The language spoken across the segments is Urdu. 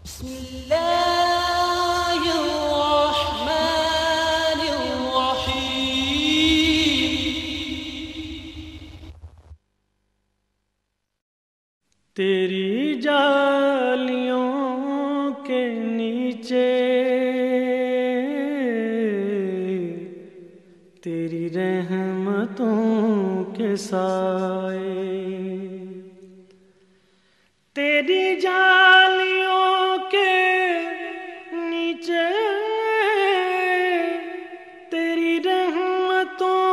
بسم اللہ الرحمن الرحیم تیری جالیوں کے نیچے تیری رحمتوں کے سائے، تیری جالیوں کے نیچے تیری رحمتوں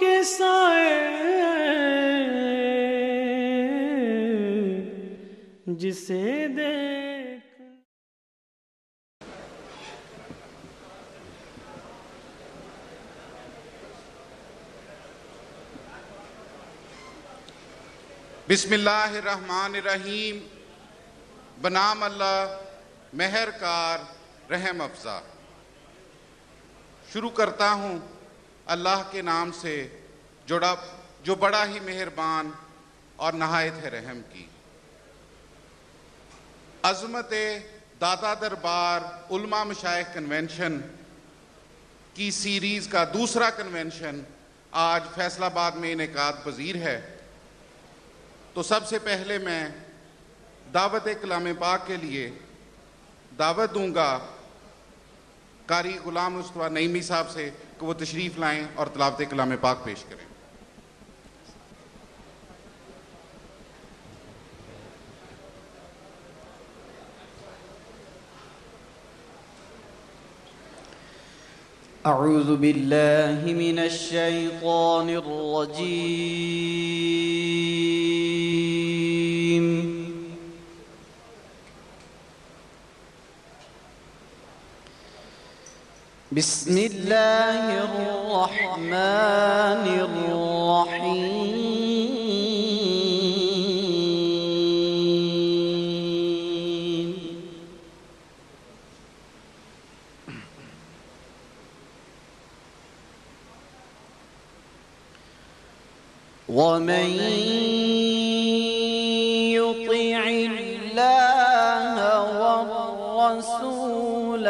کے سائے، جسے دیکھ بسم اللہ الرحمن الرحیم، بنام اللہ مہر کار رحم افزا۔ شروع کرتا ہوں اللہ کے نام سے جو بڑا ہی مہربان اور نہایت ہے رحم کی۔ عظمت داتا دربار علماء مشائخ کنونشن کی سیریز کا دوسرا کنونشن آج فیصل آباد میں انعقاد پذیر ہے۔ تو سب سے پہلے میں دعوت کلام پاک کے لیے دعوت دوں گا قاری غلام مصطفیٰ نعیمی صاحب سے کہ وہ تشریف لائیں اور تلاوت کلام پاک پیش کریں۔ اعوذ باللہ من الشیطان الرجیم، بسم اللہ الرحمن الرحیم۔ ومن يطع الله والرسول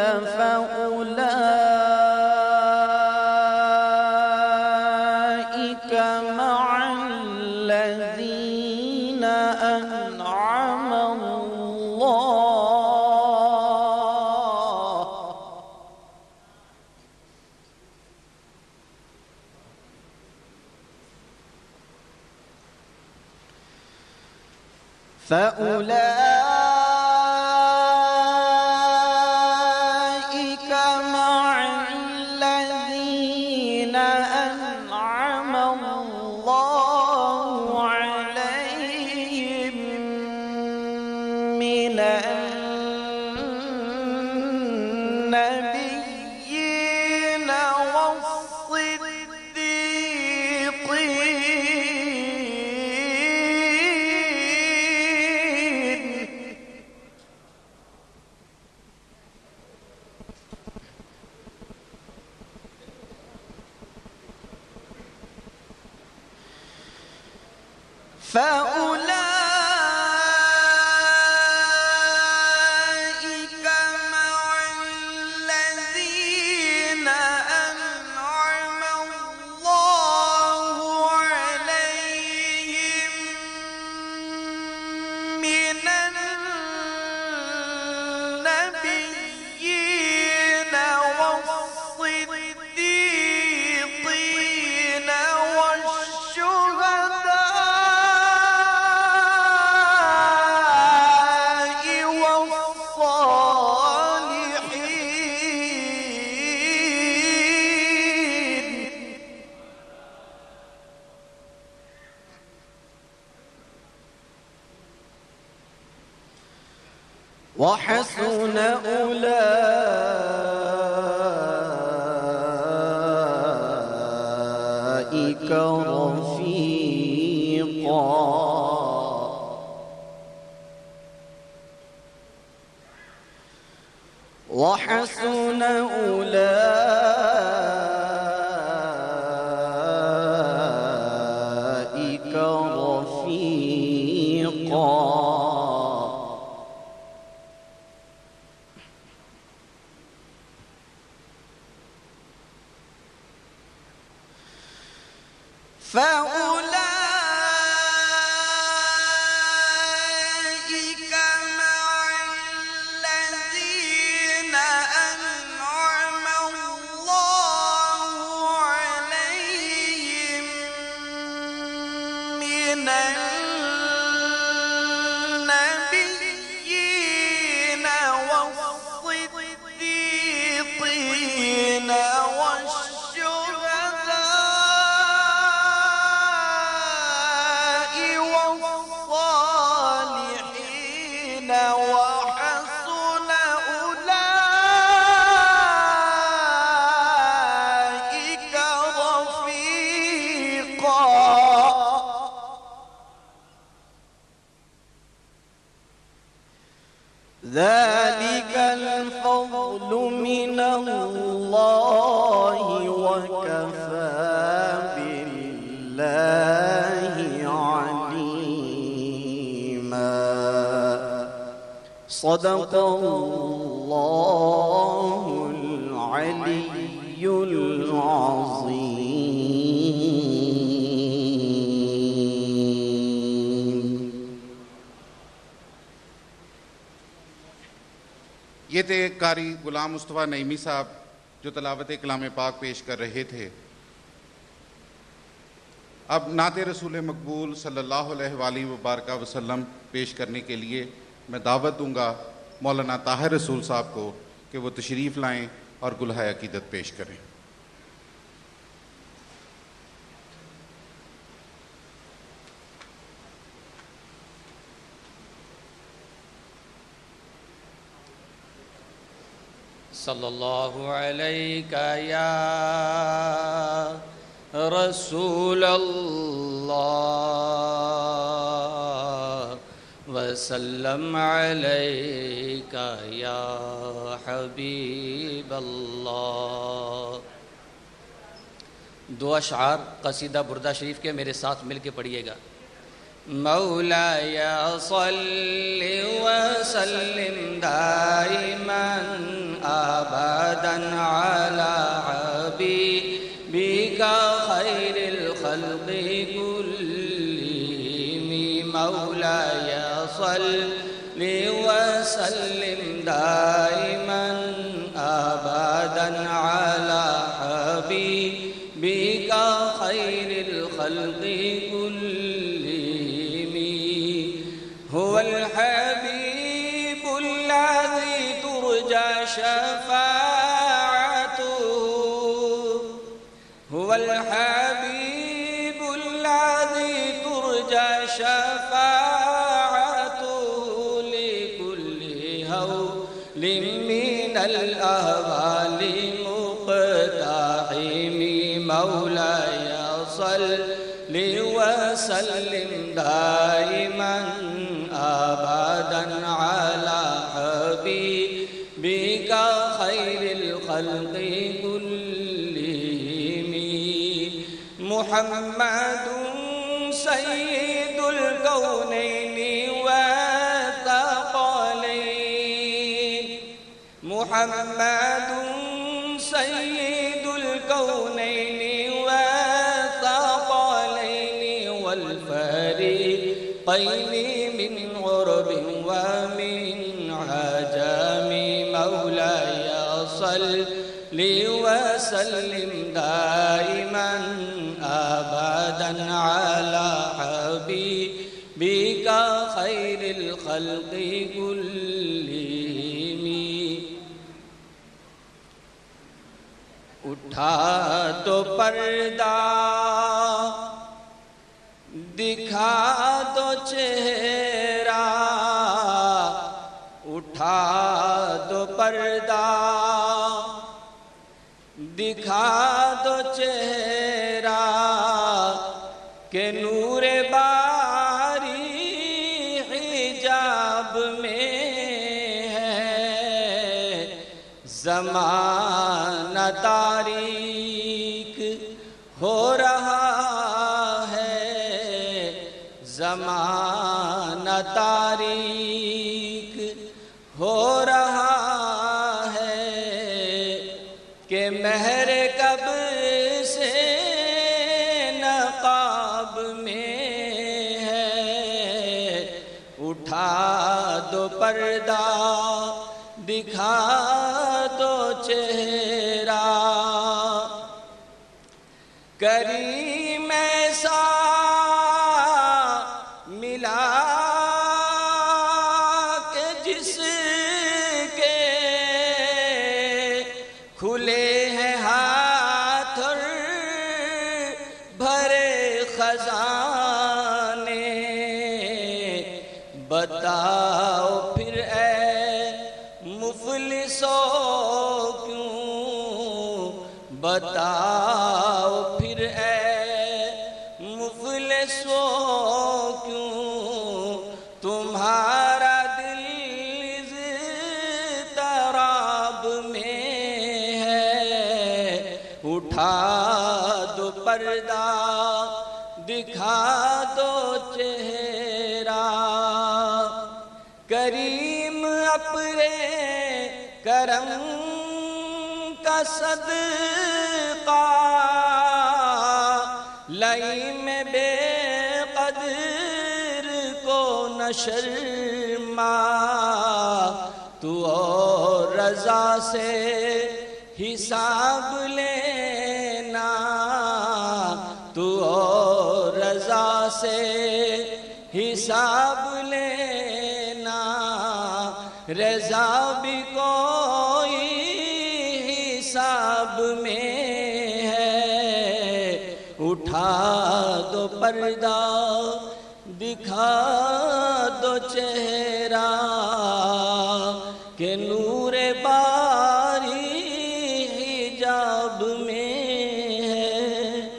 فأولئك مع الذين أنعم الله عليهم من النبيين فأولئك مع الذين أنعم الله عليهم من النبيين والصديقين والشهداء وحسن أولئك رفيقا وحسن أولئك رفيقا فأولئك مع الذين أنعم الله عليهم من النبيين والصديقين والشهداء والصالحين وحسن أولئك رفيقا ذلك الفضل من الله وكفى بالله عليما صدق الله العلي العظيم. یہ تھے قاری غلام مصطفیٰ نعیمی صاحب جو تلاوت کلام پاک پیش کر رہے تھے. اب نعت رسول مقبول صلی اللہ علیہ وآلہ وبارکہ وسلم پیش کرنے کے لیے میں دعوت دوں گا مولانا طاہر رسول صاحب کو کہ وہ تشریف لائیں اور گلہائے عقیدت پیش کریں. صلی اللہ علیکہ یا رسول اللہ وسلم علیکہ یا حبیب اللہ. دو اشعار قصیدہ بردہ شریف کے میرے ساتھ مل کے پڑھیے گا. مولاي صل وسلم دائما أبدا على حبيبك خير الخلق كلهم. مولاي صل وسلم دائما أبدا على حبيبك خير الخلق كلهم. هو الحبيب الذي ترجى شفاعته. هو الحبيب الذي ترجى شفاعته لكل هول من الأهوال مقتحم. مولاي صل وسلم دائما أبدا على حبيبك خير الخلق كلهم. محمد سيد الكونين والثقلين. محمد سيد الكونين والثقلين والفريقين من غرب ومن عجم. مولاي صل وسلم دائما أبدا على حبيبك خير الخلق كلهم. اٹھا تو پردہ دکھا دو چہرہ. اٹھا دو پردہ دکھا دو چہرہ کہ نور باری حجاب میں ہے. زمانہ تاریک ہو رہا ہے. زمانہ تاریک ہو رہا ہے کہ مہر کب سے نقاب دو پردہ دکھا دو چہرہ کریم ایسا ملا کہ جس کے کھلے ہیں ہاتھ اور بھرے خزانے بتاؤ پھر اے مفلسو کیوں بتاؤ پھر اے مفلسو کیوں تمہارا دل اضطراب میں ہے اٹھا دو پردہ دکھا دو چہرہ کریم اپنے کرم کا صدقہ لئیم بے قدر کو نہ شرما تو اور رضا سے حساب لینا تو اور رضا سے حساب لینا رضا بھی کوئی حساب میں ہے اٹھا دو پردہ دکھا دو چہرہ کہ نور باری حجاب میں ہے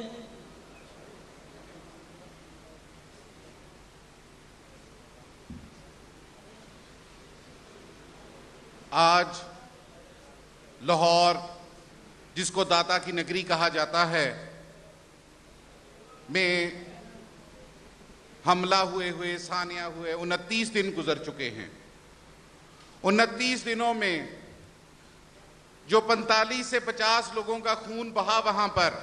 آج لاہور جس کو داتا کی نگری کہا جاتا ہے میں حملہ ہوئے سانیہ ہوئے 29 دن گزر چکے ہیں 29 دنوں میں جو 45 سے 50 لوگوں کا خون بہا وہاں پر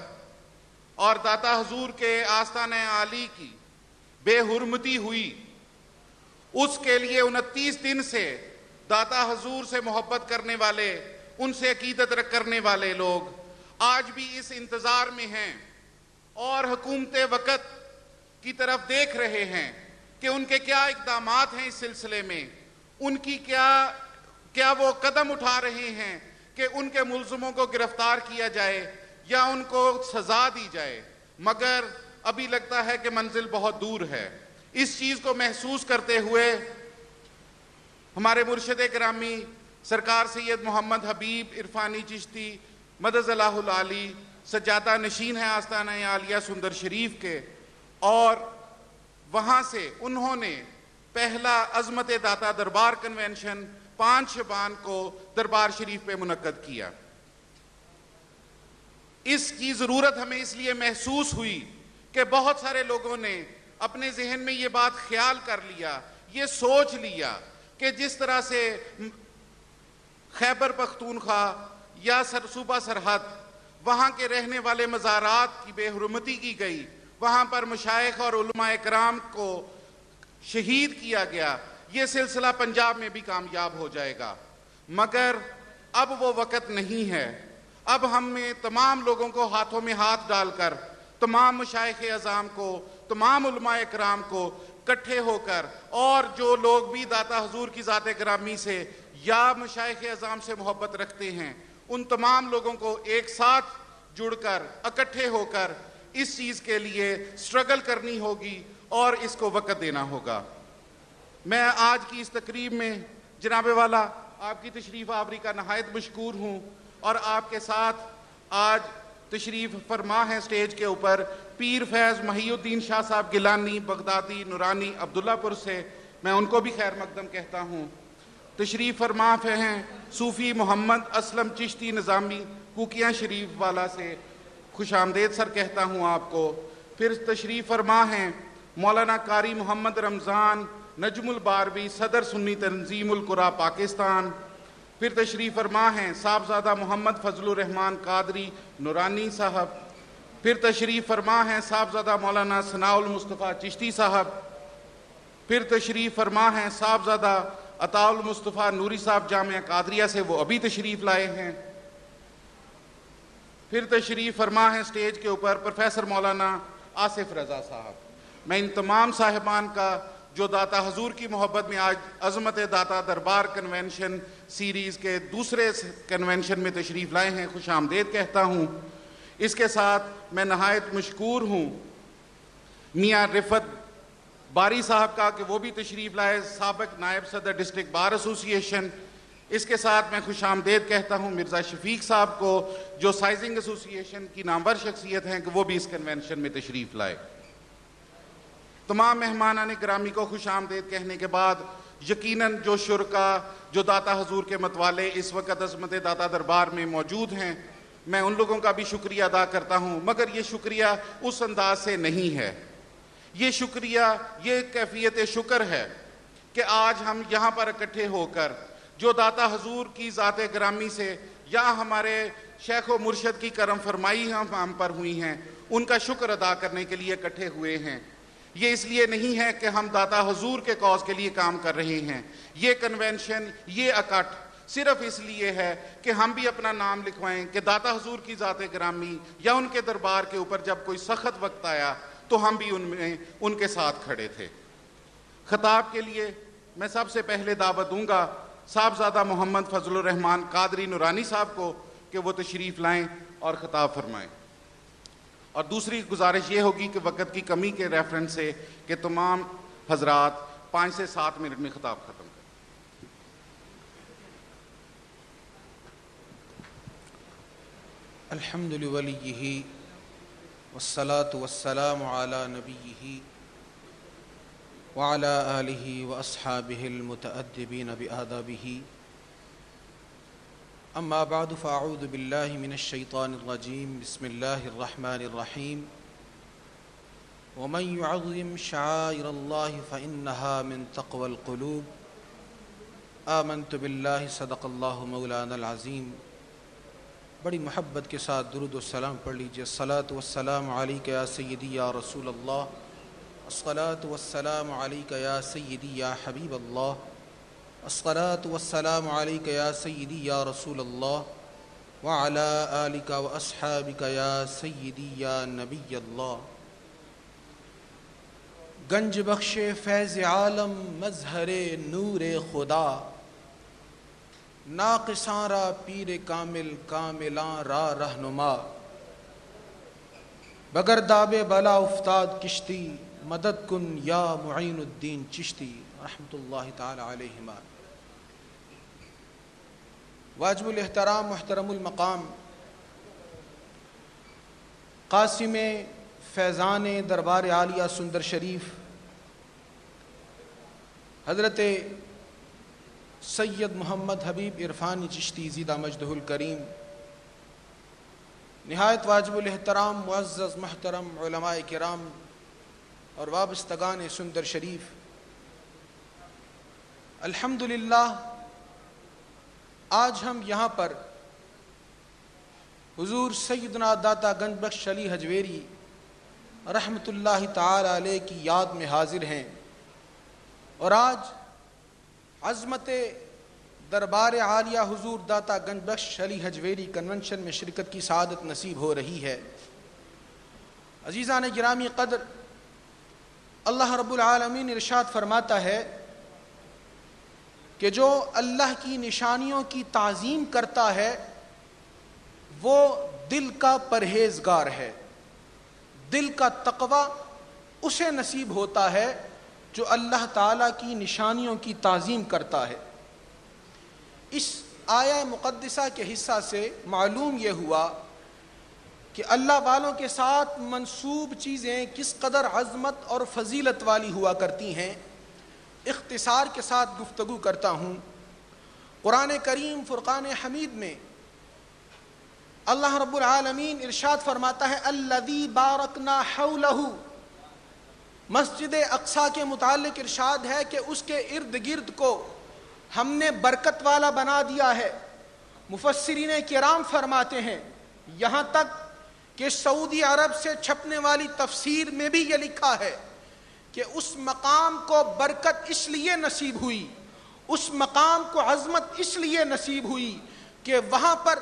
اور داتا حضور کے آستانہ عالی کی بے حرمتی ہوئی اس کے لیے 29 دن سے داتا حضور سے محبت کرنے والے ان سے عقیدت کرنے والے لوگ آج بھی اس انتظار میں ہیں اور حکومت وقت کی طرف دیکھ رہے ہیں کہ ان کے کیا اقدامات ہیں اس سلسلے میں ان کی کیا وہ قدم اٹھا رہے ہیں کہ ان کے ملزموں کو گرفتار کیا جائے یا ان کو سزا دی جائے مگر ابھی لگتا ہے کہ منزل بہت دور ہے اس چیز کو محسوس کرتے ہوئے ہمارے مرشد گرامی سرکار سید محمد حبیب عرفانی چشتی مدد اللہ العالی سجادہ نشین ہے آستانہ عالیہ سندر شریف کے اور وہاں سے انہوں نے پہلا عظمت داتا دربار کنونشن 5 شعبان کو دربار شریف پہ منعقد کیا اس کی ضرورت ہمیں اس لیے محسوس ہوئی کہ بہت سارے لوگوں نے اپنے ذہن میں یہ بات خیال کر لیا یہ سوچ لیا کہ جس طرح سے خیبر پختونخوا یا صوبہ سرحد وہاں کے رہنے والے مزارات کی بے حرمتی کی گئی وہاں پر مشائخ اور علماء کرام کو شہید کیا گیا یہ سلسلہ پنجاب میں بھی کامیاب ہو جائے گا مگر اب وہ وقت نہیں ہے اب ہمیں تمام لوگوں کو ہاتھوں میں ہاتھ ڈال کر تمام مشائخ اعظام کو تمام علماء کرام کو اکٹھے ہو کر اور جو لوگ بھی داتا حضور کی ذات گرامی سے یا مشائخ اعظام سے محبت رکھتے ہیں ان تمام لوگوں کو ایک ساتھ جڑ کر اکٹھے ہو کر اس چیز کے لیے سٹرگل کرنی ہوگی اور اس کو وقت دینا ہوگا میں آج کی اس تقریب میں جناب والا آپ کی تشریف آوری کا نہایت مشکور ہوں اور آپ کے ساتھ آج تشریف فرما ہے سٹیج کے اوپر پیر فیض محی الدین شاہ صاحب گیلانی بغدادی نورانی عبداللہ پور سے میں ان کو بھی خیر مقدم کہتا ہوں تشریف فرما ہیں صوفی محمد اسلم چشتی نظامی کوکیاں شریف والا سے خوش آمدید سر کہتا ہوں آپ کو پھر تشریف فرما ہیں مولانا قاری محمد رمضان نجم الباروی صدر سنی تنظیم القرآ پاکستان پھر تشریف فرما ہیں صاحبزادہ محمد فضل الرحمان قادری نورانی صاحب پھر تشریف فرما ہیں صاحبزادہ مولانا ثناء المصطفیٰ چشتی صاحب پھر تشریف فرما ہیں صاحبزادہ عطاء المصطفیٰ نوری صاحب جامعہ قادریہ سے، وہ ابھی تشریف لائے ہیں۔ پھر تشریف فرما ہے سٹیج کے اوپر پروفیسر مولانا آصف رضا صاحب۔ میں ان تمام صاحبان کا جو داتا حضور کی محبت میں آج عظمت داتا دربار کنونشن سیریز کے دوسرے کنونشن میں تشریف لائے ہیں، خوش آمدید کہتا ہوں۔ اس کے ساتھ میں نہایت مشکور ہوں میاں رفت باری صاحب کا کہ وہ بھی تشریف لائے، سابق نائب صدر ڈسٹرکٹ بار ایسوسی ایشن۔ اس کے ساتھ میں خوش آمدید کہتا ہوں مرزا شفیق صاحب کو جو سائزنگ ایسوسی ایشن کی نامور شخصیت ہیں کہ وہ بھی اس کنونشن میں تشریف لائے۔ تمام مہمانان گرامی کو خوش آمدید کہنے کے بعد یقیناً جو شرکا جو داتا حضور کے متوالے اس وقت عظمت داتا دربار میں موجود ہیں، میں ان لوگوں کا بھی شکریہ ادا کرتا ہوں، مگر یہ شکریہ اس انداز سے نہیں ہے۔ یہ شکریہ، یہ کیفیت شکر ہے کہ آج ہم یہاں پر اکٹھے ہو کر جو داتا حضور کی ذات گرامی سے یا ہمارے شیخ و مرشد کی کرم فرمائی ہم پر ہوئی ہیں، ان کا شکر ادا کرنے کے لیے اکٹھے ہوئے ہیں۔ یہ اس لیے نہیں ہے کہ ہم داتا حضور کے کاز کے لیے کام کر رہے ہیں، یہ کنونشن، یہ اکٹھ صرف اس لیے ہے کہ ہم بھی اپنا نام لکھوائیں کہ داتا حضور کی ذات گرامی یا ان کے دربار کے اوپر جب کوئی سخت وقت آیا تو ہم بھی ان کے ساتھ کھڑے تھے۔ خطاب کے لیے میں سب سے پہلے دعوت دوں گا صاحبزادہ محمد فضل الرحمان قادری نورانی صاحب کو کہ وہ تشریف لائیں اور خطاب فرمائیں، اور دوسری گزارش یہ ہوگی کہ وقت کی کمی کے ریفرنس سے کہ تمام حضرات 5 سے 7 منٹ میں خطاب ختم کریں۔ الحمد لولیہ والصلاة والسلام علی نبیہ وعلی آلہ واصحابہ المتأدبین بآدابہ، اما بعد فاعوذ باللہ من الشیطان الرجیم، بسم اللہ الرحمن الرحیم۔ ومن يعظم شعائر اللہ فإنها من تقوى القلوب، آمنت باللہ صدق اللہ مولانا العظیم۔ بڑی محبت کے ساتھ درود و سلام پڑھ لیجیے۔ الصلاۃ والسلام علیک یا سیدی یا رسول اللہ، الصلاۃ والسلام علیک یا سیدی یا حبیب اللہ، الصلاۃ والسلام علیک یا سیدی یا رسول اللہ وعلی آلک واصحابک یا سیدی یا نبی اللہ۔ گنج بخش فیض عالم مظہر نور خدا، ناقصاں را پیر کامل کاملاں را رہنما، بگر داب بلا افتاد کشتی، مدد کن یا معین الدین چشتی رحمۃ اللہ تعالی علیہما۔ واجب الاحترام محترم المقام قاسم فیضان دربار عالیہ سندر شریف حضرت سید محمد حبیب عرفانی چشتی زیدہ مجدہ الکریم، نہایت واجب الاحترام معزز محترم علماء کرام اور وابستگان سندر شریف، الحمدللہ آج ہم یہاں پر حضور سیدنا داتا گنج بخش علی حجویری رحمۃ اللہ تعالی علیہ کی یاد میں حاضر ہیں، اور آج عظمت دربار عالیہ حضور داتا گنج بخش علی حجویری کنونشن میں شرکت کی سعادت نصیب ہو رہی ہے۔ عزیزان گرامی قدر، اللہ رب العالمین ارشاد فرماتا ہے کہ جو اللہ کی نشانیوں کی تعظیم کرتا ہے وہ دل کا پرہیزگار ہے، دل کا تقوی اسے نصیب ہوتا ہے جو اللہ تعالیٰ کی نشانیوں کی تعظیم کرتا ہے۔ اس آیہ مقدسہ کے حصہ سے معلوم یہ ہوا کہ اللہ والوں کے ساتھ منسوب چیزیں کس قدر عظمت اور فضیلت والی ہوا کرتی ہیں۔ اختصار کے ساتھ گفتگو کرتا ہوں۔ قرآن کریم فرقان حمید میں اللہ رب العالمین ارشاد فرماتا ہے الذی بارکنا حولہ، مسجد اقصیٰ کے متعلق ارشاد ہے کہ اس کے ارد گرد کو ہم نے برکت والا بنا دیا ہے۔ مفسرین کرام فرماتے ہیں یہاں تک کہ سعودی عرب سے چھپنے والی تفسیر میں بھی یہ لکھا ہے کہ اس مقام کو برکت اس لیے نصیب ہوئی، اس مقام کو عظمت اس لیے نصیب ہوئی کہ وہاں پر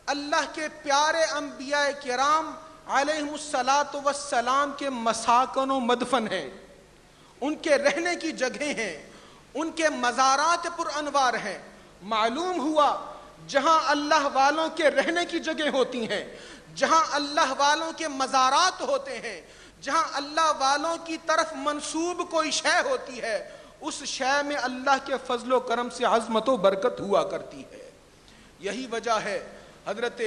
اللہ کے پیارے انبیاء کرام علیہم الصلاۃ والسلام کے مساکن و مدفن ہیں، ان کے رہنے کی جگہیں ہیں، ان کے مزارات پر انوار ہیں۔ معلوم ہوا جہاں اللہ والوں کے رہنے کی جگہ ہوتی ہیں، جہاں اللہ والوں کے مزارات ہوتے ہیں، جہاں اللہ والوں کی طرف منسوب کوئی شے ہوتی ہے، اس شے میں اللہ کے فضل و کرم سے عظمت و برکت ہوا کرتی ہے۔ یہی وجہ ہے حضرت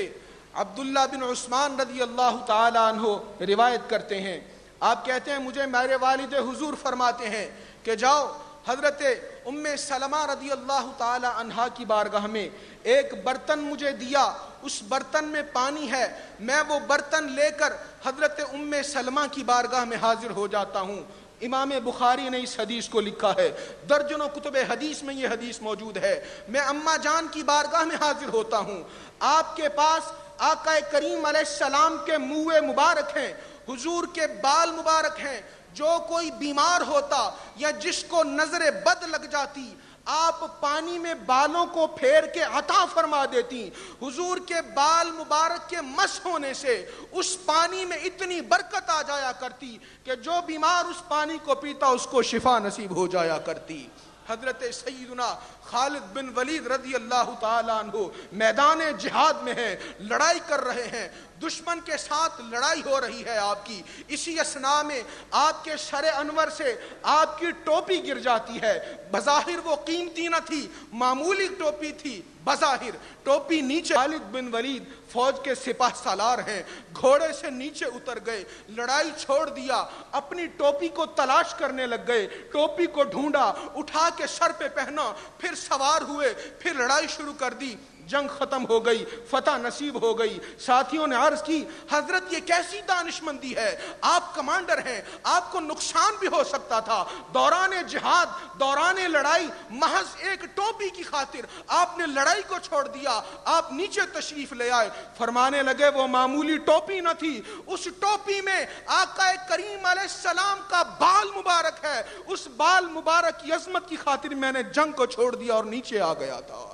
عبداللہ بن عثمان رضی اللہ تعالی عنہ روایت کرتے ہیں، آپ کہتے ہیں مجھے میرے والد حضور فرماتے ہیں کہ جاؤ حضرت ام سلمہ رضی اللہ تعالی عنہا کی بارگاہ میں ایک برتن مجھے دیا، اس برتن میں پانی ہے، میں وہ برتن لے کر حضرت ام سلمہ کی بارگاہ میں حاضر ہو جاتا ہوں۔ امام بخاری نے اس حدیث کو لکھا ہے، درجنوں کتب حدیث میں یہ حدیث موجود ہے۔ میں اماں جان کی بارگاہ میں حاضر ہوتا ہوں، آپ کے پاس آقا کریم علیہ السلام کے منہ مبارک ہیں، حضور کے بال مبارک ہیں۔ جو کوئی بیمار ہوتا یا جس کو نظر بد لگ جاتی، آپ پانی میں بالوں کو پھیر کے عطا فرما دیتی۔ حضور کے بال مبارک کے مس ہونے سے اس پانی میں اتنی برکت آ جایا کرتی کہ جو بیمار اس پانی کو پیتا اس کو شفا نصیب ہو جایا کرتی۔ حضرت سیدنا خالد بن ولید رضی اللہ تعالیٰ عنہ میدان جہاد میں ہیں، لڑائی کر رہے ہیں، دشمن کے ساتھ لڑائی ہو رہی ہے آپ کی۔ اسی اثناء میں آپ کے سر انور سے آپ کی ٹوپی گر جاتی ہے۔ بظاہر وہ قیمتی نہ تھی، معمولی ٹوپی تھی، بظاہر ٹوپی نیچے۔ خالد بن ولید فوج کے سپاہ سالار ہیں، گھوڑے سے نیچے اتر گئے، لڑائی چھوڑ دیا، اپنی ٹوپی کو تلاش کرنے لگ گئے، ٹوپی کو ڈھونڈا، اٹھا کے سر پہ پہنا، پھر سوار ہوئے، پھر لڑائی شروع کر دی۔ جنگ ختم ہو گئی، فتح نصیب ہو گئی۔ ساتھیوں نے عرض کی حضرت یہ کیسی دانشمندی ہے، آپ کمانڈر ہیں، آپ کو نقصان بھی ہو سکتا تھا۔ دوران جہاد، دوران لڑائی، محض ایک ٹوپی کی خاطر آپ نے لڑائی کو چھوڑ دیا، آپ نیچے تشریف لے آئے۔ فرمانے لگے وہ معمولی ٹوپی نہ تھی، اس ٹوپی میں آقا کریم علیہ السلام کا بال مبارک ہے، اس بال مبارک کی عظمت کی خاطر میں نے جنگ کو چھوڑ دیا اور نیچے آ گیا تھا۔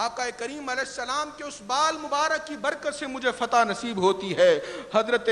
آقا کریم علیہ السلام کے اس بال مبارک کی برکت سے مجھے فتح نصیب ہوتی ہے۔ حضرت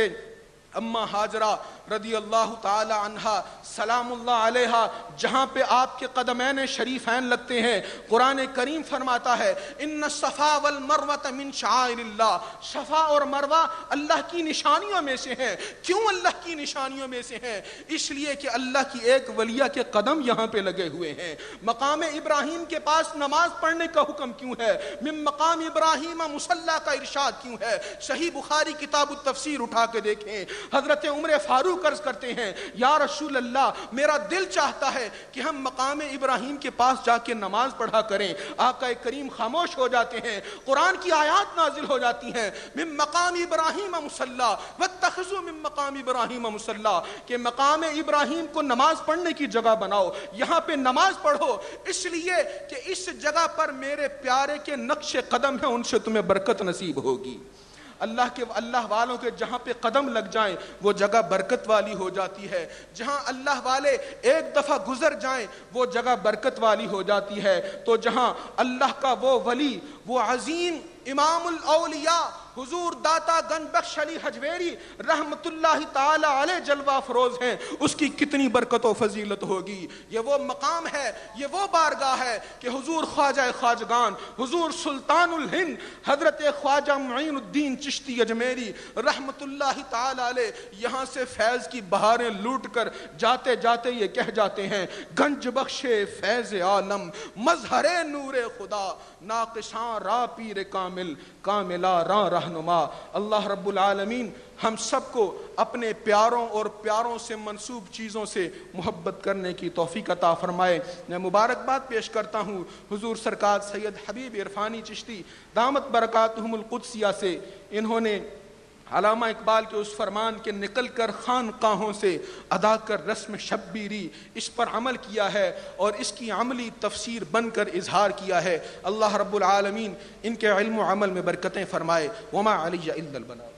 اما ہاجرہ رضی اللہ تعالی عنہا سلام اللہ علیہا جہاں پہ آپ کے قدمین شریفین لگتے ہیں، قرآن کریم فرماتا ہے ان الصفا والمروہ من شعائر اللہ، صفا اور مروہ اللہ کی نشانیوں میں سے ہیں۔ کیوں اللہ کی نشانیوں میں سے ہیں؟ اس لیے کہ اللہ کی ایک ولیہ کے قدم یہاں پہ لگے ہوئے ہیں۔ مقام ابراہیم کے پاس نماز پڑھنے کا حکم کیوں ہے؟ من مقام ابراہیم مصلی کا ارشاد کیوں ہے؟ صحیح بخاری کتاب التفسیر اٹھا کے دیکھیں، حضرت عمر فاروق عرض کرتے ہیں یا رسول اللہ میرا دل چاہتا ہے کہ ہم مقام ابراہیم کے پاس جا کے نماز پڑھا کریں۔ آقا کریم خاموش ہو جاتے ہیں، قرآن کی آیات نازل ہو جاتی ہیں، من مقام ابراہیم مصلی واتخذوا من مقام ابراہیم مصلی، کہ مقام ابراہیم کو نماز پڑھنے کی جگہ بناؤ، یہاں پہ نماز پڑھو، اس لیے کہ اس جگہ پر میرے پیارے کے نقش قدم ہیں، ان سے تمہیں برکت نصیب ہوگی۔ اللہ والوں کے جہاں پہ قدم لگ جائیں وہ جگہ برکت والی ہو جاتی ہے، جہاں اللہ والے ایک دفعہ گزر جائیں وہ جگہ برکت والی ہو جاتی ہے۔ تو جہاں اللہ کا وہ ولی، وہ عظیم امام الاولیاء حضور داتا گنج بخش علی حجویری رحمت اللہ تعالی علیہ جلوہ فروز ہیں، اس کی کتنی برکت و فضیلت ہوگی۔ یہ وہ مقام ہے، یہ وہ بارگاہ ہے کہ حضور خواجہ خواجگان، حضور سلطان الہند حضرت خواجہ معین الدین چشتی اجمیری رحمت اللہ تعالی علیہ یہاں سے فیض کی بہاریں لوٹ کر جاتے جاتے یہ کہہ جاتے ہیں گنج بخش فیض عالم مظہر نور خدا، ناقصاں را پیر کامل کاملہ را رہنما۔ اللہ رب العالمین ہم سب کو اپنے پیاروں اور پیاروں سے منسوب چیزوں سے محبت کرنے کی توفیق عطا فرمائے۔ میں مبارکباد پیش کرتا ہوں حضور سرکار سید حبیب عرفانی چشتی دامت برکاتہم القدسیہ سے۔ انہوں نے علامہ اقبال کے اس فرمان کے نکل کر خانقاہوں سے ادا کر رسم شبیری، اس پر عمل کیا ہے اور اس کی عملی تفسیر بن کر اظہار کیا ہے۔ اللہ رب العالمین ان کے علم و عمل میں برکتیں فرمائے۔ وما علی الا البلاغ۔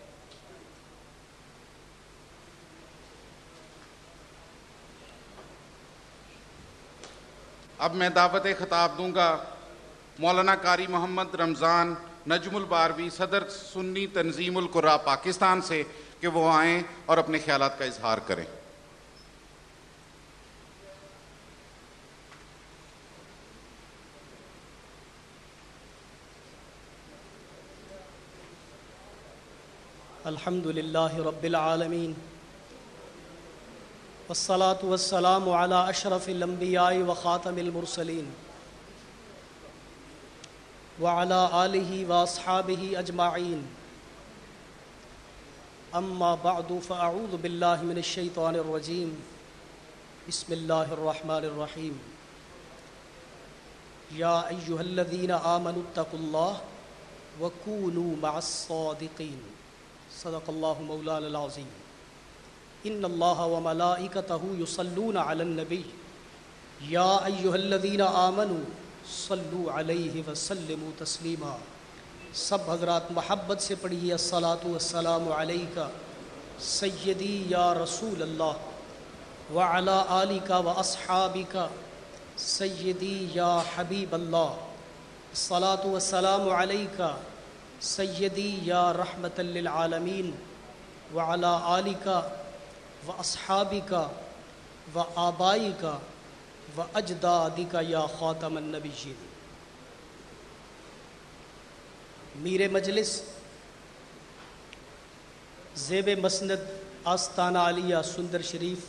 اب میں دعوت خطاب دوں گا مولانا قاری محمد رمضان نجم الباروی صدر سنی تنظیم القراء پاکستان سے کہ وہ آئیں اور اپنے خیالات کا اظہار کریں. الحمد للہ رب العالمین والصلاة والسلام علی اشرف الانبیاء وخاتم المرسلین وعلی آلہ واصحابہ اجمعین. اما بعد فاعوذ باللہ من الشیطان الرجیم. بسم اللہ الرحمن الرحیم. یا ایہا الذین آمنوا اتقوا اللہ وکونوا مع الصادقین. صدق اللہ مولانا العظیم. ان اللہ وملائکتہ یصلون علی النبی یا ایہا الذین آمنوا صلوا علیہ وسلموا تسلیما. سب حضرات محبت سے پڑھیے الصلاۃ والسلام علیکہ سیدی یا رسول اللہ وعلی آلک واصحابک سیدی یا حبیب اللہ. الصلاۃ والسلام علیکہ سیدی یا رحمت للعالمین وعلی آلک واصحابک وآبائک واجدادک یا خاتم النبیین. میر مجلس زیب مسند آستانہ عالیہ سندر شریف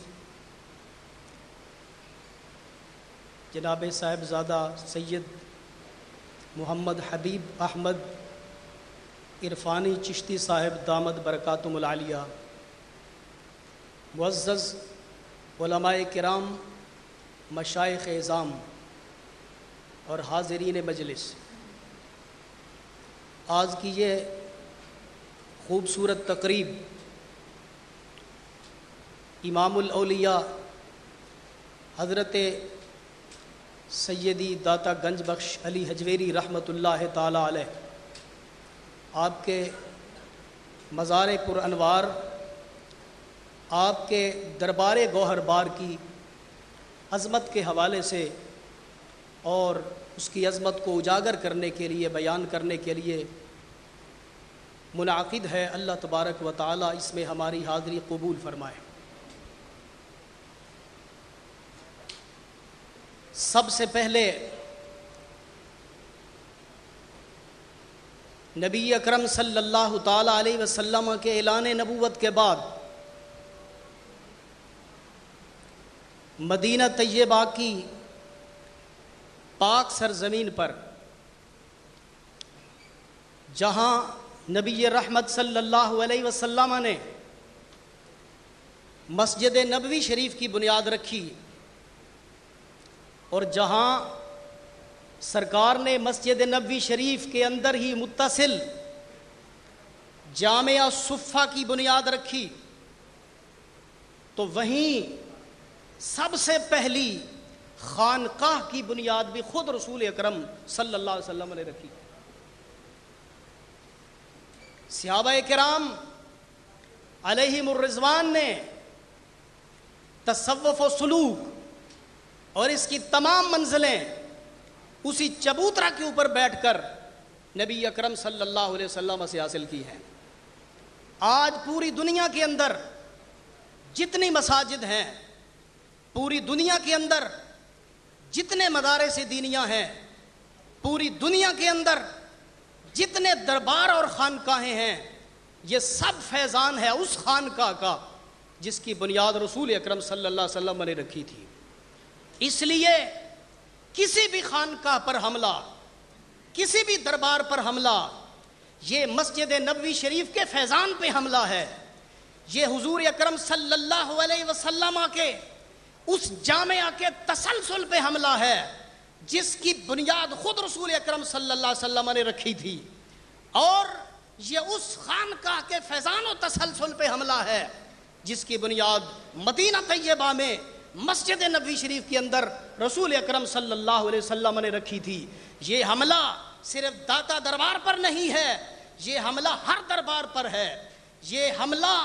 جناب صاحبزادہ سید محمد حبیب احمد عرفانی چشتی صاحب دامت برکاتہم العالیہ، معزز علماء کرام، مشائخ اعظام اور حاضرین مجلس، آج کی یہ خوبصورت تقریب امام الاولیاء حضرت سیدی داتا گنج بخش علی حجویری رحمۃ اللہ تعالی علیہ، آپ کے مزار پر انوار، آپ کے دربار گوہر بار کی عظمت کے حوالے سے اور اس کی عظمت کو اجاگر کرنے کے لیے، بیان کرنے کے لیے منعقد ہے. اللہ تبارک و تعالی اس میں ہماری حاضری قبول فرمائے. سب سے پہلے نبی اکرم صلی اللہ تعالی علیہ وسلم کے اعلان نبوت کے بعد مدینہ طیبہ کی پاک سرزمین پر، جہاں نبی رحمت صلی اللہ علیہ وسلم نے مسجد نبوی شریف کی بنیاد رکھی اور جہاں سرکار نے مسجد نبوی شریف کے اندر ہی متصل جامعہ صفہ کی بنیاد رکھی، تو وہیں سب سے پہلی خانقاہ کی بنیاد بھی خود رسول اکرم صلی اللہ علیہ وسلم نے رکھی. صحابہ کرام علیہم الرضوان نے تصوف و سلوک اور اس کی تمام منزلیں اسی چبوترا کے اوپر بیٹھ کر نبی اکرم صلی اللہ علیہ وسلم سے حاصل کی ہیں. آج پوری دنیا کے اندر جتنی مساجد ہیں، پوری دنیا کے اندر جتنے مدارس دینیہ ہیں، پوری دنیا کے اندر جتنے دربار اور خانقاہیں ہیں، یہ سب فیضان ہے اس خانقاہ کا جس کی بنیاد رسول اکرم صلی اللہ علیہ وسلم نے رکھی تھی. اس لیے کسی بھی خانقاہ پر حملہ، کسی بھی دربار پر حملہ، یہ مسجد نبوی شریف کے فیضان پہ حملہ ہے. یہ حضور اکرم صلی اللہ علیہ وسلم کے اس جامعہ کے تسلسل پہ حملہ ہے جس کی بنیاد خود رسول اکرم صلی اللہ علیہ وسلم نے رکھی تھی، اور یہ اس خانقاہ کے فیضان و تسلسل پہ حملہ ہے جس کی بنیاد مدینہ طیبہ میں مسجد نبوی شریف کے اندر رسول اکرم صلی اللہ علیہ وسلم نے رکھی تھی. یہ حملہ صرف داتا دربار پر نہیں ہے، یہ حملہ ہر دربار پر ہے، یہ حملہ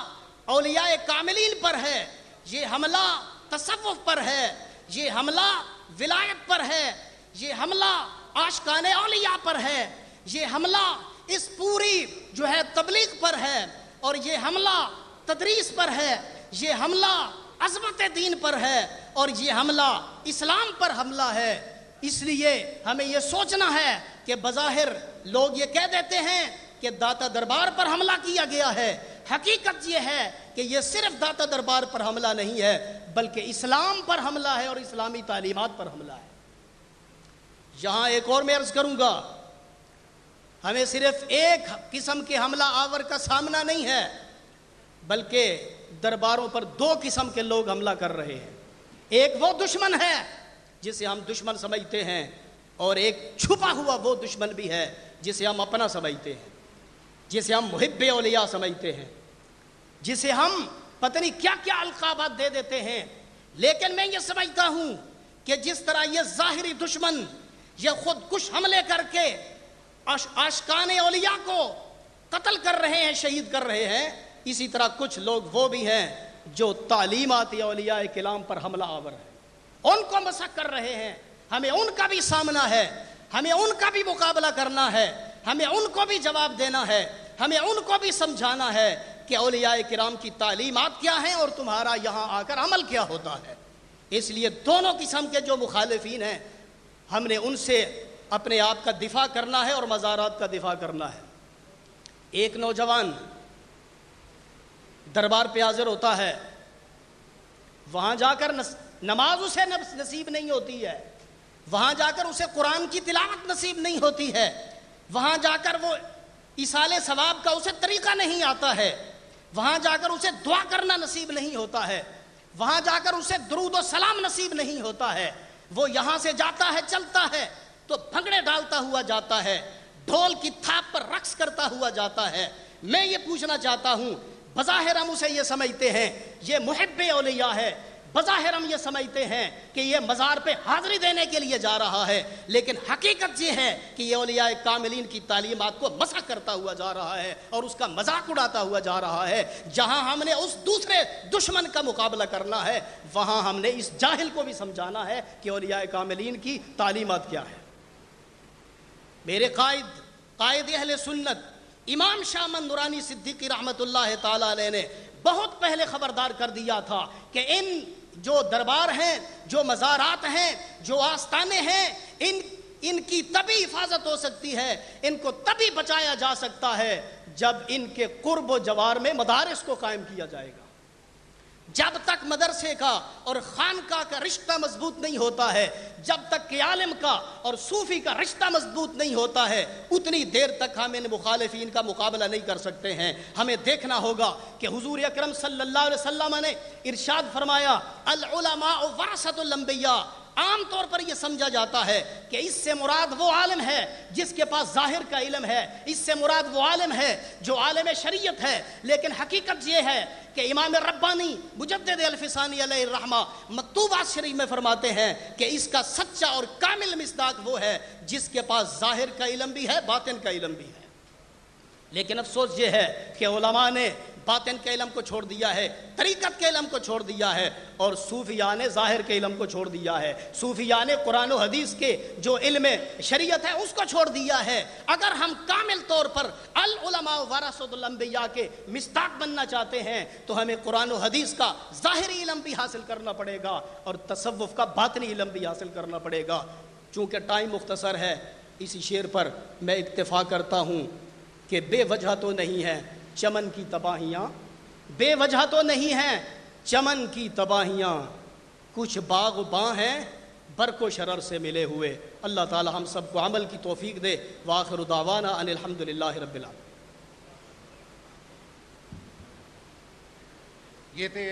اولیاء کاملین پر ہے، یہ حملہ تصوف پر ہے، یہ حملہ ولایت پر ہے، یہ حملہ عاشقان اولیاء پر ہے، یہ حملہ اس پوری جو ہے تبلیغ پر ہے، اور یہ حملہ تدریس پر ہے، یہ حملہ عظمت دین پر ہے، اور یہ حملہ اسلام پر حملہ ہے۔ اس لیے ہمیں یہ سوچنا ہے کہ بظاہر لوگ یہ کہہ دیتے ہیں کہ داتا دربار پر حملہ کیا گیا ہے، حقیقت یہ ہے کہ یہ صرف داتا دربار پر حملہ نہیں ہے بلکہ اسلام پر حملہ ہے اور اسلامی تعلیمات پر حملہ ہے۔ یہاں ایک اور میں عرض کروں گا، ہمیں صرف ایک قسم کے حملہ آور کا سامنا نہیں ہے بلکہ درباروں پر دو قسم کے لوگ حملہ کر رہے ہیں۔ ایک وہ دشمن ہے جسے ہم دشمن سمجھتے ہیں، اور ایک چھپا ہوا وہ دشمن بھی ہے جسے ہم اپنا سمجھتے ہیں، جسے ہم محب اولیاء سمجھتے ہیں، جسے ہم پتہ نہیں کیا کیا القابات دے دیتے ہیں۔ لیکن میں یہ سمجھتا ہوں کہ جس طرح یہ ظاہری دشمن یہ خود کش حملے کر کے عاشقان اولیاء کو قتل کر رہے ہیں، شہید کر رہے ہیں، اسی طرح کچھ لوگ وہ بھی ہیں جو تعلیمات اولیاء کرام پر حملہ آور ہیں، ان کو مسخ کر رہے ہیں۔ ہمیں ان کا بھی سامنا ہے، ہمیں ان کا بھی مقابلہ کرنا ہے، ہمیں ان کو بھی جواب دینا ہے، ہمیں ان کو بھی سمجھانا ہے کہ اولیاء کرام کی تعلیمات کیا ہیں اور تمہارا یہاں آ کر عمل کیا ہوتا ہے۔ اس لیے دونوں قسم کے جو مخالفین ہیں ہم نے ان سے اپنے آپ کا دفاع کرنا ہے اور مزارات کا دفاع کرنا ہے۔ ایک نوجوان دربار پہ حاضر ہوتا ہے، وہاں جا کر نماز اسے نصیب نہیں ہوتی ہے، وہاں جا کر اسے قرآن کی تلاوت نصیب نہیں ہوتی ہے، وہاں جا کر وہ ایصال ثواب کا اسے طریقہ نہیں آتا ہے، وہاں جا کر اسے دعا کرنا نصیب نہیں ہوتا ہے، وہاں جا کر اسے درود و سلام نصیب نہیں ہوتا ہے۔ وہ یہاں سے جاتا ہے، چلتا ہے تو بھنگڑے ڈالتا ہوا جاتا ہے، ڈھول کی تھاپ پر رقص کرتا ہوا جاتا ہے۔ میں یہ پوچھنا چاہتا ہوں، بظاہر ہم اسے یہ سمجھتے ہیں یہ محب اولیاء ہے، بظاہر ہم یہ سمجھتے ہیں کہ یہ مزار پہ حاضری دینے کے لیے جا رہا ہے، لیکن حقیقت یہ ہے کہ یہ اولیاء کاملین کی تعلیمات کو مسخ کرتا ہوا جا رہا ہے اور اس کا مذاق اڑاتا ہوا جا رہا ہے۔ جہاں ہم نے اس دوسرے دشمن کا مقابلہ کرنا ہے، وہاں ہم نے اس جاہل کو بھی سمجھانا ہے کہ اولیاء کاملین کی تعلیمات کیا ہے۔ میرے قائد اہل سنت امام شاہ احمد نورانی صدیقی رحمت اللہ تعالی علیہ نے بہت پہلے خبردار کر دیا تھا کہ ان جو دربار ہیں، جو مزارات ہیں، جو آستانے ہیں، ان کی تبھی حفاظت ہو سکتی ہے، ان کو تبھی بچایا جا سکتا ہے جب ان کے قرب و جوار میں مدارس کو قائم کیا جائے گا۔ جب تک مدرسے کا اور خانقاہ کا رشتہ مضبوط نہیں ہوتا ہے، جب تک کہ عالم کا اور صوفی کا رشتہ مضبوط نہیں ہوتا ہے، اتنی دیر تک ہم ان مخالفین کا مقابلہ نہیں کر سکتے ہیں۔ ہمیں دیکھنا ہوگا کہ حضور اکرم صلی اللہ علیہ وسلم نے ارشاد فرمایا العلماء ورثۃ الانبیاء۔ عام طور پر یہ سمجھا جاتا ہے کہ اس سے مراد وہ عالم ہے جس کے پاس ظاہر کا علم ہے، اس سے مراد وہ عالم ہے جو عالم شریعت ہے، لیکن حقیقت یہ ہے کہ امام ربانی مجدد الفسانی علیہ الرحمہ مکتوبات شریف میں فرماتے ہیں کہ اس کا سچا اور کامل مصداق وہ ہے جس کے پاس ظاہر کا علم بھی ہے، باطن کا علم بھی ہے۔ لیکن افسوس یہ ہے کہ علماء نے باطن کے علم کو چھوڑ دیا ہے، طریقت کے علم کو چھوڑ دیا ہے، اور صوفیاء نے ظاہر کے علم کو چھوڑ دیا ہے۔ صوفیاء نے قرآن و حدیث کے جو علم شریعت ہے اس کو چھوڑ دیا ہے۔ اگر ہم کامل طور پر العلماء ورثۃ الانبیاء کے مصداق بننا چاہتے ہیں تو ہمیں قرآن و حدیث کا ظاہری علم بھی حاصل کرنا پڑے گا اور تصوف کا باطنی علم بھی حاصل کرنا پڑے گا۔ چونکہ ٹائم مختصر ہے، اسی شعر پر میں اکتفا کرتا ہوں کہ بے وجہ تو نہیں ہے چمن کی تباہیاں، بے وجہ تو نہیں ہیں چمن کی تباہیاں، کچھ باغ باں ہیں برق و شرر سے ملے ہوئے۔ اللہ تعالی ہم سب کو عمل کی توفیق دے۔ وآخر دعوانا ان الحمدللہ رب العالمین۔ یہ تھے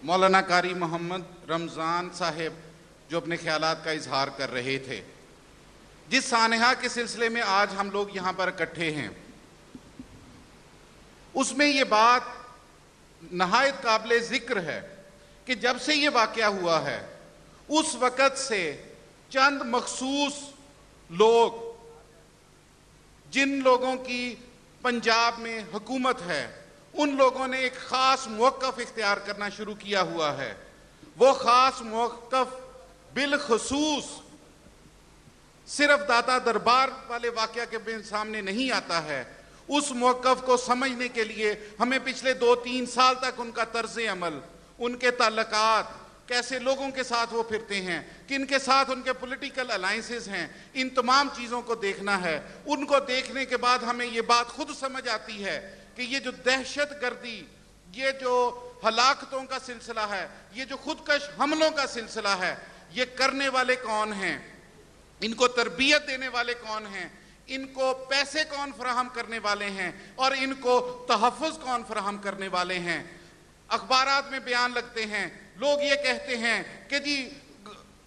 مولانا قاری محمد رمضان صاحب جو اپنے خیالات کا اظہار کر رہے تھے۔ جس سانحہ کے سلسلے میں آج ہم لوگ یہاں پر اکٹھے ہیں، اس میں یہ بات نہایت قابل ذکر ہے کہ جب سے یہ واقعہ ہوا ہے اس وقت سے چند مخصوص لوگ، جن لوگوں کی پنجاب میں حکومت ہے، ان لوگوں نے ایک خاص موقف اختیار کرنا شروع کیا ہوا ہے۔ وہ خاص موقف بالخصوص صرف داتا دربار والے واقعہ کے سامنے نہیں آتا ہے. اس موقف کو سمجھنے کے لیے ہمیں پچھلے 2-3 سال تک ان کا طرز عمل، ان کے تعلقات، کیسے لوگوں کے ساتھ وہ پھرتے ہیں، کن کے ساتھ ان کے پولیٹیکل الائنسز ہیں، ان تمام چیزوں کو دیکھنا ہے. ان کو دیکھنے کے بعد ہمیں یہ بات خود سمجھ آتی ہے کہ یہ جو دہشت گردی، یہ جو ہلاکتوں کا سلسلہ ہے، یہ جو خودکش حملوں کا سلسلہ ہے، یہ کرنے والے کون ہیں، ان کو تربیت دینے والے کون ہیں، ان کو پیسے کون فراہم کرنے والے ہیں، اور ان کو تحفظ کون فراہم کرنے والے ہیں. اخبارات میں بیان لگتے ہیں، لوگ یہ کہتے ہیں کہ جی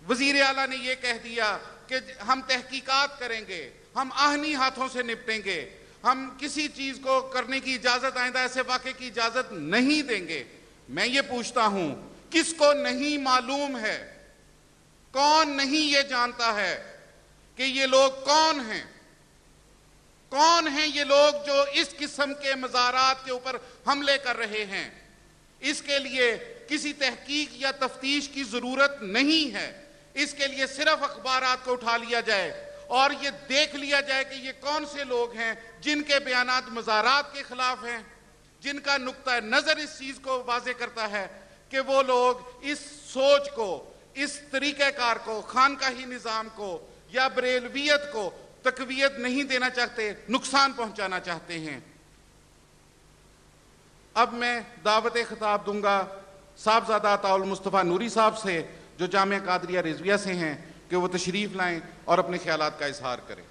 وزیر اعلیٰ نے یہ کہہ دیا کہ ہم تحقیقات کریں گے، ہم آہنی ہاتھوں سے نپٹیں گے، ہم کسی چیز کو کرنے کی اجازت، آئندہ ایسے واقعے کی اجازت نہیں دیں گے. میں یہ پوچھتا ہوں، کس کو نہیں معلوم ہے، کون نہیں یہ جانتا ہے کہ یہ لوگ کون ہیں؟ کون ہیں یہ لوگ جو اس قسم کے مزارات کے اوپر حملے کر رہے ہیں؟ اس کے لیے کسی تحقیق یا تفتیش کی ضرورت نہیں ہے. اس کے لیے صرف اخبارات کو اٹھا لیا جائے اور یہ دیکھ لیا جائے کہ یہ کون سے لوگ ہیں جن کے بیانات مزارات کے خلاف ہیں، جن کا نقطہ نظر اس چیز کو واضح کرتا ہے کہ وہ لوگ اس سوچ کو، اس طریقہ کار کو، خانقاہی نظام کو یا بریلویت کو تقویت نہیں دینا چاہتے، نقصان پہنچانا چاہتے ہیں. اب میں دعوت خطاب دوں گا صاحبزادہ عطاء المصطفیٰ نوری صاحب سے، جو جامعہ قادریہ رضویہ سے ہیں، کہ وہ تشریف لائیں اور اپنے خیالات کا اظہار کریں.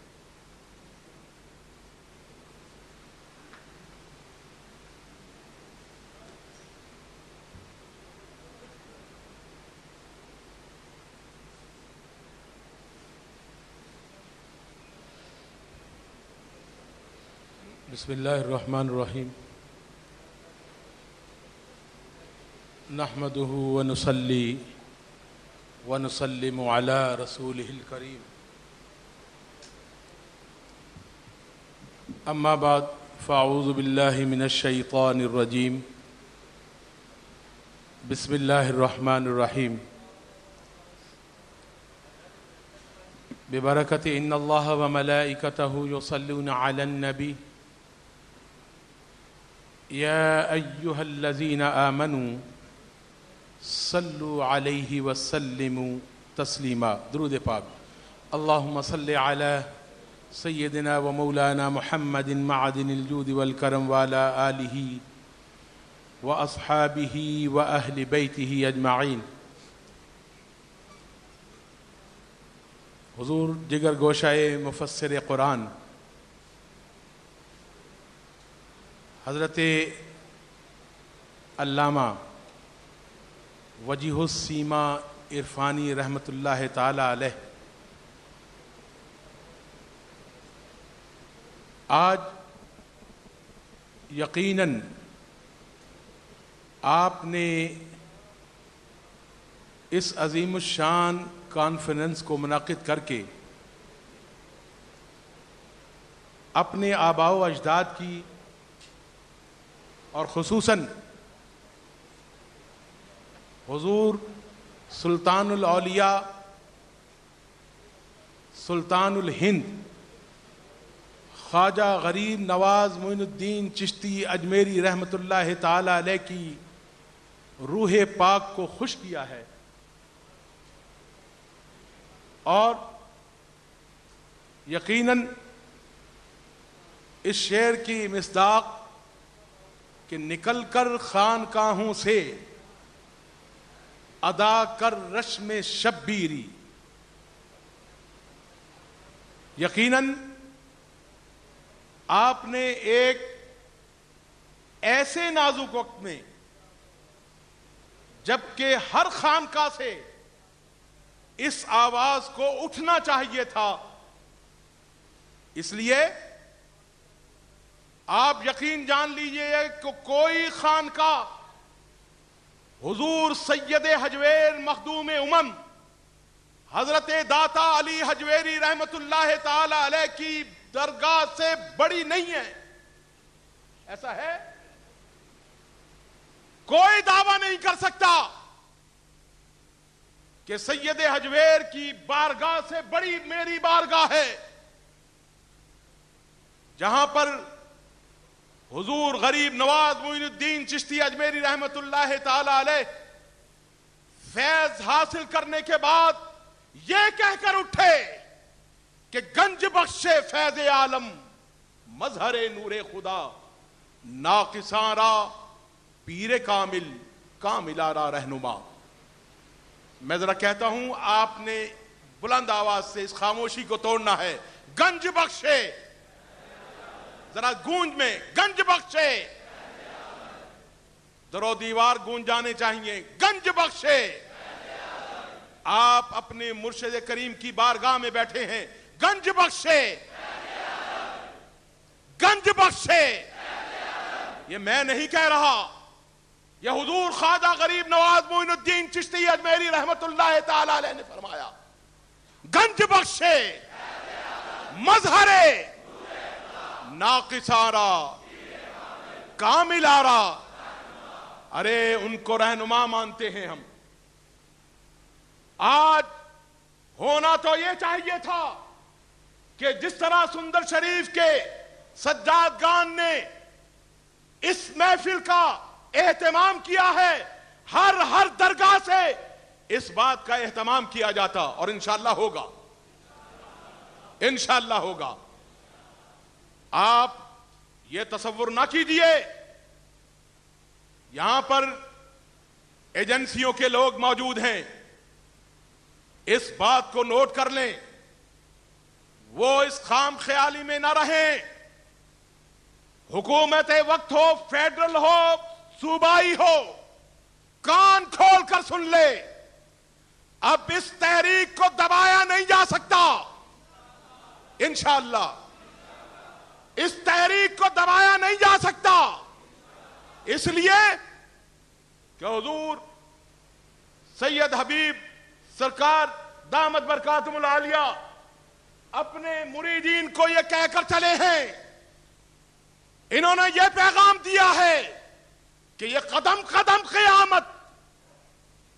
بسم اللہ الرحمن الرحیم. نحمده ونصلي ونسلم على رسوله الكريم. اما بعد فاعوذ بالله من الشیطان الرجیم. بسم اللہ الرحمن الرحیم. ببرکۃ ان اللہ وملائکتہ یصلون علی النبی یا ایہا الذین آمنوا صلوا علیہ وسلموا تسلیما. درود پاک. اللہم صل علی سیدنا و مولانا محمد معدن الجود والکرم وعلی آلہ و اصحابہ و اہل بیتہ اجمعین. حضور جگر گوشہ مفسر قرآن حضرت علامہ وجیہ السیما عرفانی رحمۃ اللہ تعالی علیہ آج یقیناً آپ نے اس عظیم الشان کانفرنس کو منعقد کر کے اپنے آباء و اجداد کی اور خصوصاً حضور سلطان الاولیاء سلطان الہند خواجہ غریب نواز معین الدین چشتی اجمیری رحمۃ اللہ تعالی علیہ کی روح پاک کو خوش کیا ہے، اور یقیناً اس شعر کی مصداق کہ نکل کر خانقاہوں سے ادا کر رشم شبیری. یقیناً آپ نے ایک ایسے نازک وقت میں جبکہ ہر خانقاہ سے اس آواز کو اٹھنا چاہیے تھا، اس لیے آپ یقین جان لیجئے کہ کوئی خانقاہ حضور سید حجویر مخدوم امم حضرت داتا علی حجویری رحمت اللہ تعالی علیہ کی درگاہ سے بڑی نہیں ہے. ایسا ہے؟ کوئی دعویٰ نہیں کر سکتا کہ سید حجویر کی بارگاہ سے بڑی میری بارگاہ ہے، جہاں پر حضور غریب نواز معین الدین چشتی اجمیری رحمت اللہ تعالی علیہ فیض حاصل کرنے کے بعد یہ کہہ کر اٹھے کہ گنج بخش فیض عالم مظہر نور خدا، ناقصاں را پیر کامل کاملہ را رہنما۔ میں ذرا کہتا ہوں، آپ نے بلند آواز سے اس خاموشی کو توڑنا ہے۔ گنج بخشے، ذرا گونج میں، گنج بخشے، درو دیوار گونج جانے چاہیے۔ گنج بخشے، آپ اپنے مرشد کریم کی بارگاہ میں بیٹھے ہیں۔ گنج بخشے، گنج بخشے، یہ میں نہیں کہہ رہا، یہ حضور خواجہ غریب نواز معین الدین چشتی اجمیری رحمت اللہ تعالی علیہ نے فرمایا۔ گنج بخشے، مظہر ناقصارا کاملارا، ارے ان کو رہنما مانتے ہیں ہم۔ آج ہونا تو یہ چاہیے تھا کہ جس طرح سندر شریف کے سجاد گان نے اس محفل کا اہتمام کیا ہے، ہر درگاہ سے اس بات کا اہتمام کیا جاتا، اور انشاءاللہ ہوگا، انشاءاللہ ہوگا۔ آپ یہ تصور نہ کیجئے، یہاں پر ایجنسیوں کے لوگ موجود ہیں، اس بات کو نوٹ کر لیں، وہ اس خام خیالی میں نہ رہیں۔ حکومت وقت ہو، فیڈرل ہو، صوبائی ہو، کان کھول کر سن لے، اب اس تحریک کو دبایا نہیں جا سکتا، انشاءاللہ اس تحریک کو دبایا نہیں جا سکتا، اس لیے کہ حضور سید حبیب سرکار دامت برکاتہم العالیہ اپنے مریدین کو یہ کہہ کر چلے ہیں، انہوں نے یہ پیغام دیا ہے کہ یہ قدم قدم قیامت،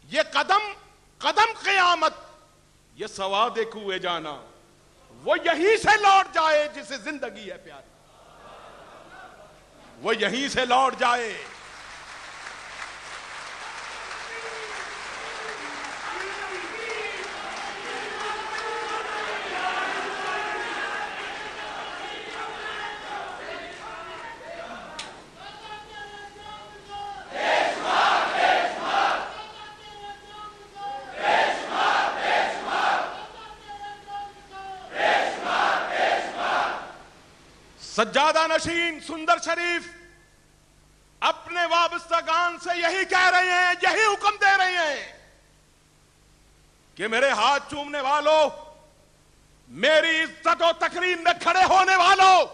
یہ قدم قدم قیامت، یہ سواد کوئے جانا، وہ یہیں سے لوٹ جائے جسے زندگی ہے پیاری، وہ یہیں سے لوٹ جائے۔ سجادہ نشین سندر شریف اپنے وابستگان سے یہی کہہ رہے ہیں، یہی حکم دے رہے ہیں کہ میرے ہاتھ چومنے والوں، میری عزت و تکریم میں کھڑے ہونے والوں،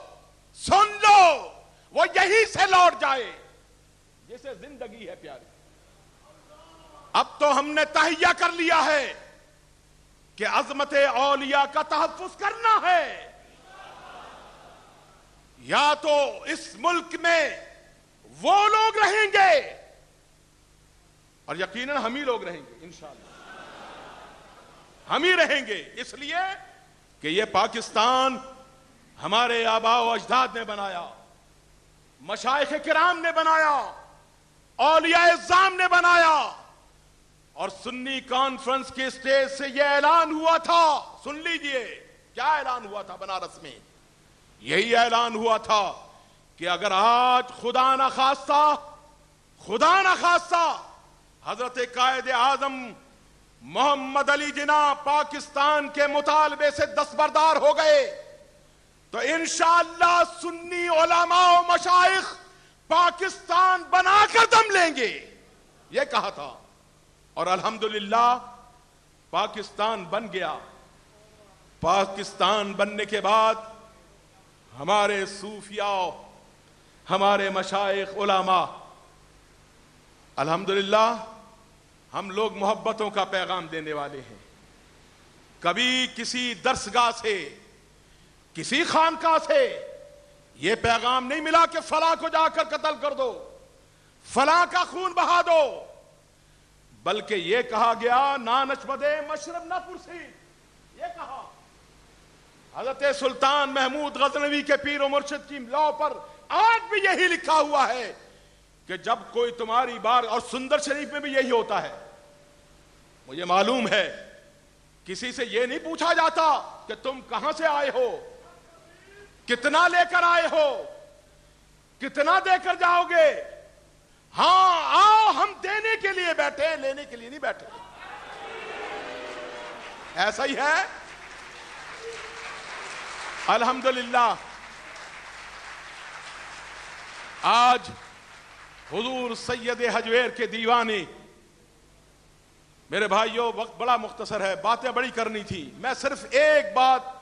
سن لو، وہ یہی سے لوٹ جائے جسے زندگی ہے پیاری۔ اب تو ہم نے تہیہ کر لیا ہے کہ عظمت اولیاء کا تحفظ کرنا ہے، یا تو اس ملک میں وہ لوگ رہیں گے، اور یقیناً ہم ہی لوگ رہیں گے، انشاءاللہ ہم ہی رہیں گے، اس لیے کہ یہ پاکستان ہمارے آباء و اجداد نے بنایا، مشائخ کرام نے بنایا، اولیاء اعظام نے بنایا، اور سنی کانفرنس کے اسٹیج سے یہ اعلان ہوا تھا، سن لیجئے کیا اعلان ہوا تھا بنارس میں، یہی اعلان ہوا تھا کہ اگر آج خدا نخواستہ حضرت قائد اعظم محمد علی جناح پاکستان کے مطالبے سے دستبردار ہو گئے تو انشاءاللہ سنی علماء و مشائخ پاکستان بنا کر دم لیں گے، یہ کہا تھا، اور الحمدللہ پاکستان بن گیا۔ پاکستان بننے کے بعد ہمارے صوفیاء، ہمارے مشائخ علماء، الحمدللہ ہم لوگ محبتوں کا پیغام دینے والے ہیں۔ کبھی کسی درسگاہ سے، کسی خانقاہ سے یہ پیغام نہیں ملا کہ فلاں کو جا کر قتل کر دو، فلاں کا خون بہا دو، بلکہ یہ کہا گیا نا نشمد مشرب نہ پرسی، یہ کہا حضرت سلطان محمود غزنوی کے پیر و مرشد کی لو پر آج بھی یہی لکھا ہوا ہے کہ جب کوئی تمہاری بار، اور سندر شریف میں بھی یہی ہوتا ہے. مجھے معلوم ہے کسی سے یہ نہیں پوچھا جاتا کہ تم کہاں سے آئے ہو، کتنا لے کر آئے ہو، کتنا دے کر جاؤ گے. ہاں آؤ ہم دینے کے لیے بیٹھے، لینے کے لیے نہیں بیٹھے. ایسا ہی ہے. الحمدللہ آج حضور سید حجویر کے دیوانے، میرے بھائیوں وقت بڑا مختصر ہے، باتیں بڑی کرنی تھی. میں صرف ایک بات